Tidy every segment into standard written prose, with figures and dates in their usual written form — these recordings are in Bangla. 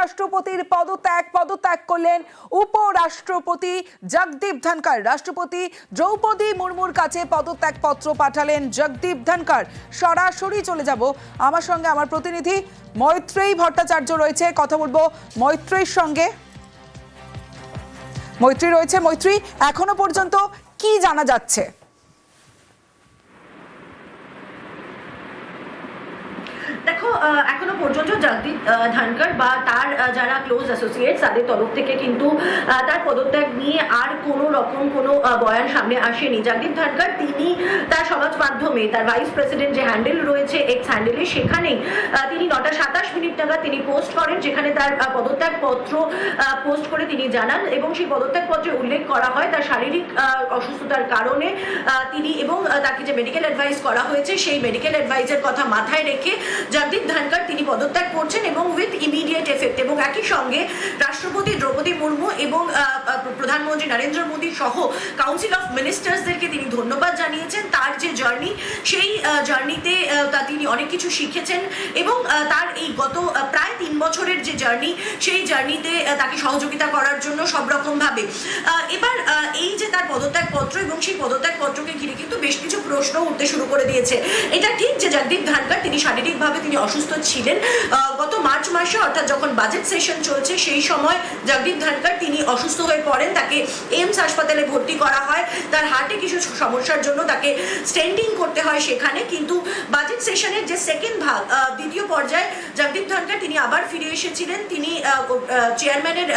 রাষ্ট্রপতির পদত্যাগ করলেন উপরাষ্ট্রপতি জগদীপ ধনখড়। রাষ্ট্রপতি দ্রৌপদী মুর্মুর কাছে পদত্যাগপত্র পাঠালেন জগদীপ ধনখড়। সরাসরি চলে যাব, আমার সঙ্গে আমার প্রতিনিধি মৈত্রেয়ী ভট্টাচার্য রয়েছে, কথা বলবো মৈত্রেয়ীর সঙ্গে। মৈত্রী রয়েছে। মৈত্রী, এখনো পর্যন্ত কি জানা যাচ্ছে? দেখো, এখনো পর্যন্ত জগদীপ ধনখড় বা তার যারা ক্লোজ অ্যাসোসিয়েটস তাদের তরফ থেকে কিন্তু তার পদত্যাগ নিয়ে আর কোনো রকম কোনো বয়ান সামনে আসেনি। জগদীপ ধনখড় তিনি তার সমাজ মাধ্যমে তার ভাইস প্রেসিডেন্ট যে হ্যান্ডেল রয়েছে এক্স হ্যান্ডেলে, সেখানেই তিনি 9:27 নাগাদ তিনি পোস্ট করেন, যেখানে তার পদত্যাগপত্র পোস্ট করে তিনি জানান এবং সেই পদত্যাগপত্রে উল্লেখ করা হয় তার শারীরিক অসুস্থতার কারণে তিনি এবং তাকে যে মেডিকেল অ্যাডভাইস করা হয়েছে সেই মেডিকেল অ্যাডভাইসের কথা মাথায় রেখে জগদীপ ধনখড় তিনি পদত্যাগ করছেন এবং উইথ ইমিডিয়েট এফেক্ট। এবং একই সঙ্গে রাষ্ট্রপতি দ্রৌপদী মুর্মু এবং প্রধানমন্ত্রী নরেন্দ্র মোদী সহ কাউন্সিল অফ মিনিস্টার্সদেরকে তিনি ধন্যবাদ জানিয়েছেন। তার যে জার্নি, সেই জার্নিতে তিনি অনেক কিছু শিখেছেন এবং তার এই গত প্রায় 3 বছরের যে জার্নি, সেই জার্নিতে তাকে সহযোগিতা করার জন্য সব রকম ভাবে এবার এই যে তার পদত্যাগপত্র এবং সেই পদত্যাগপত্রকে ঘিরে কিন্তু বেশ কিছু প্রশ্ন উঠতে শুরু করে দিয়েছে। এটা ঠিক যে জগদীপ ধনখড় তিনি শারীরিকভাবে তিনি অসুস্থ ছিলেন। গত মার্চ মাসে, অর্থাৎ যখন বাজেট সেশন চলছে সেই সময় জগদীপ ধনখড় তিনি অসুস্থ হয়ে পড়েন, তাকে এইমস হাসপাতালে ভর্তি করা হয়। তার হার্টে কিছু সমস্যার জন্য তাকে স্টেন্টিং করতে হয় সেখানে। কিন্তু বাজেট সেশনের যে সেকেন্ড ভাগ, দ্বিতীয় পর্যায়ে জগদীপ ধনখড় তিনি আবার ফিরে এসেছিলেন। তিনি চেয়ারম্যানের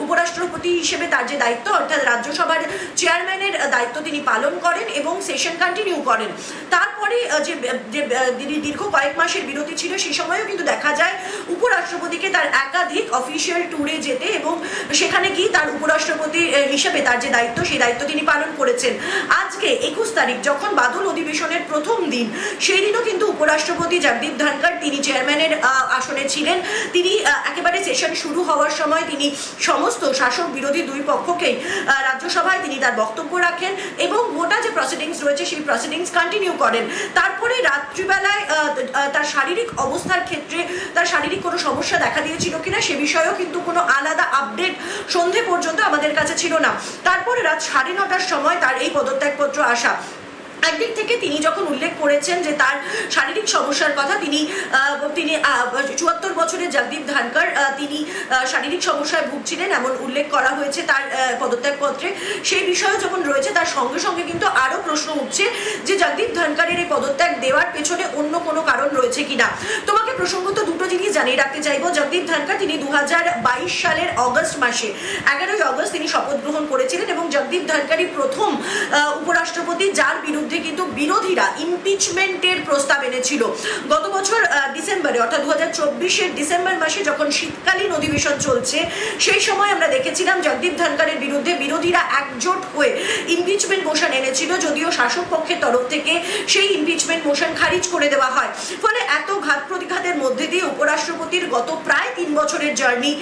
উপরাষ্ট্রপতি হিসেবে তার যে দায়িত্ব, অর্থাৎ রাজ্যসভার চেয়ারম্যানের দায়িত্ব তিনি পালন করেন এবং সেশন কন্টিনিউ করেন। তারপরে যে দীর্ঘ কয়েক মাসের বিরতি ছিল, সেই সময়ও কিন্তু দেখা যায় উপরাষ্ট্রপতিকে তার একাধিক অফিসিয়াল ট্যুরে যেতে এবং সেখানে গিয়ে তার উপরাষ্ট্রপতি হিসেবে তার যে দায়িত্ব, সেই দায়িত্ব তিনি পালন করেছেন। আজকে 21 তারিখ যখন বাদল অধিবেশনের প্রথম দিন, সেই দিনও কিন্তু উপরাষ্ট্রপতি জগদীপ ধনখড় তিনি চেয়ারম্যানের আসনে ছিলেন। তিনি একেবারে সেশন শুরু হওয়ার সময় তিনি সমস্ত শাসক বিরোধী দুই পক্ষকেই রাজ্যসভায় তিনি তার বক্তব্য রাখেন এবং গোটা যে প্রসিডিংস রয়েছে সেই প্রসিডিংস কন্টিনিউ করেন। তারপরে রাত্রিবেলায় তার শারীরিক অবস্থার ক্ষেত্রে তার শারীরিক কোনো সমস্যা দেখা দিয়েছিল কিনা সে বিষয়েও কিন্তু কোনো আলাদা আপডেট সন্ধে পর্যন্ত আমাদের কাছে ছিল না। তারপরে রাত 9:30টার সময় তার এই পদত্যাগপত্র আসা। একদিক থেকে তিনি যখন উল্লেখ করেছেন যে তার শারীরিক সমস্যার কথা, তিনি 74 বছরের জগদীপ ধনখড় তিনি শারীরিক সমস্যায় ভুগছিলেন এমন উল্লেখ করা হয়েছে তার পদত্যাগপত্রে। সেই বিষয়ে যখন রয়েছে, তার সঙ্গে সঙ্গে কিন্তু আরও প্রশ্ন উঠছে যে জগদীপ ধনখড়ের এই পদত্যাগ দেওয়ার পেছনে অন্য কোনো কারণ রয়েছে কিনা। তোমাকে প্রসঙ্গত দুটো জিনিস জানিয়ে রাখতে চাইবো। জগদীপ ধনখড় তিনি 2022 সালের অগস্ট মাসে 11ই অগস্ট তিনি শপথ গ্রহণ করেছিলেন এবং জগদীপ ধনখড়ই প্রথম উপরাষ্ট্রপতি যার বিরুদ্ধে কিন্তু বিরোধীরা ইমপিচমেন্টের প্রস্তাব এনেছিল। গত বছর ডিসেম্বরে, অর্থাৎ 2024-এর ডিসেম্বর মাসে যখন শীতকালীন অধিবেশন চলছে, সেই সময় আমরা দেখেছিলাম জগদীপ ধনখড়ের বিরুদ্ধে বিরোধীরা একজোট হয়ে ইমপিচমেন্ট মোশন এনেছিল, যদিও শাসক পক্ষের তরফ থেকে সেই ইমপিচমেন্ট মোশন খারিজ করে দেওয়া হয়। ফলে এত ঘাত প্রতিঘাতের মধ্যে দিয়ে উপরাষ্ট্রপতির গত প্রায় 3 বছরের জার্নি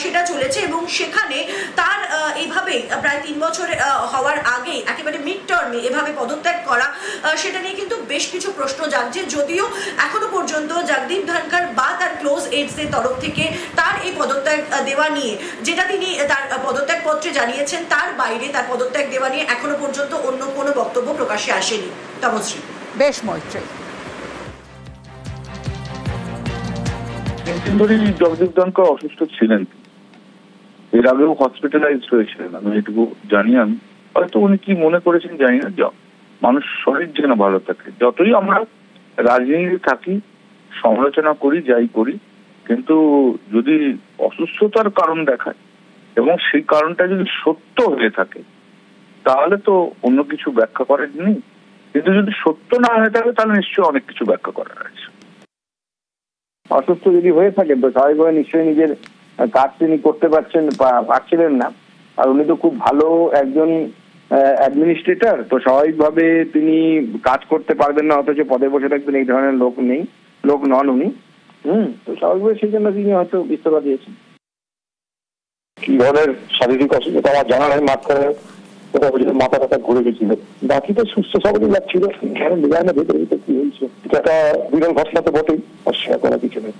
সেটা চলেছে এবং সেখানে তার এইভাবে প্রায় 3 বছর হওয়ার আগে একেবারে মিড টার্মে এভাবে পদত্যাগ করা, সেটা নিয়ে কিন্তু বেশ কিছু প্রশ্ন জাগছে। যদিও এখনো পর্যন্ত জগদীপ ধনখড় বা তার ক্লোজ এইডসের তরফ থেকে তার এই পদত্যাগ দেওয়া নিয়ে, যেটা তিনি তার পদত্যাগপত্রে জানিয়েছেন, তার বাইরে তার পদত্যাগ দেওয়া নিয়ে এখনো পর্যন্ত অন্য কোনো বক্তব্য প্রকাশ্যে আসেনি। তমশ্রী। বেশ মৈত্রী। জগদীপ ধনখড় অসুস্থ ছিলেন, এর আগেও হসপিটালাইজড হয়েছিলেন, আমি এটুকু জানি। আমি হয়তো উনি কি মনে করেছেন জানি না, মানুষ শরীর যেন ভালো থাকে। যতই আমরা রাজনীতি থাকি, সমালোচনা করি, যাই করি, কিন্তু যদি অসুস্থতার কারণ দেখায় এবং সেই কারণটা যদি সত্য হয়ে থাকে তাহলে তো অন্য কিছু ব্যাখ্যা করার নেই। কিন্তু যদি সত্য না হয়ে থাকে তাহলে নিশ্চয়ই অনেক কিছু ব্যাখ্যা করার আছে। অসুস্থ যদি হয়ে থাকেন তো স্বাভাবিকভাবে নিশ্চয়ই নিজের কাজ তিনি করতে পারছিলেন না। আর উনি তো খুব ভালো একজন অ্যাডমিনিস্ট্রেটর, তো স্বাভাবিকভাবে তিনি কাজ করতে পারবেন না, অথচ পদে বসে থাকবেন, এই ধরনের লোক নন উনি। তো স্বাভাবিকভাবে সেই জন্য তিনি হয়তো ইস্তফা দিয়েছেন। কি ধরনের শারীরিক অসুবিধা আমার জানা নেই, মাঝখানে মাথা টাথা ঘুরে গেছিল, বাকি তো সুস্থ সবলই লাগছিল। ভেতরে কি হয়েছে, এটা একটা বিরল ঘটনা তো বটেই, অস্বীকার করার কিছু নেই।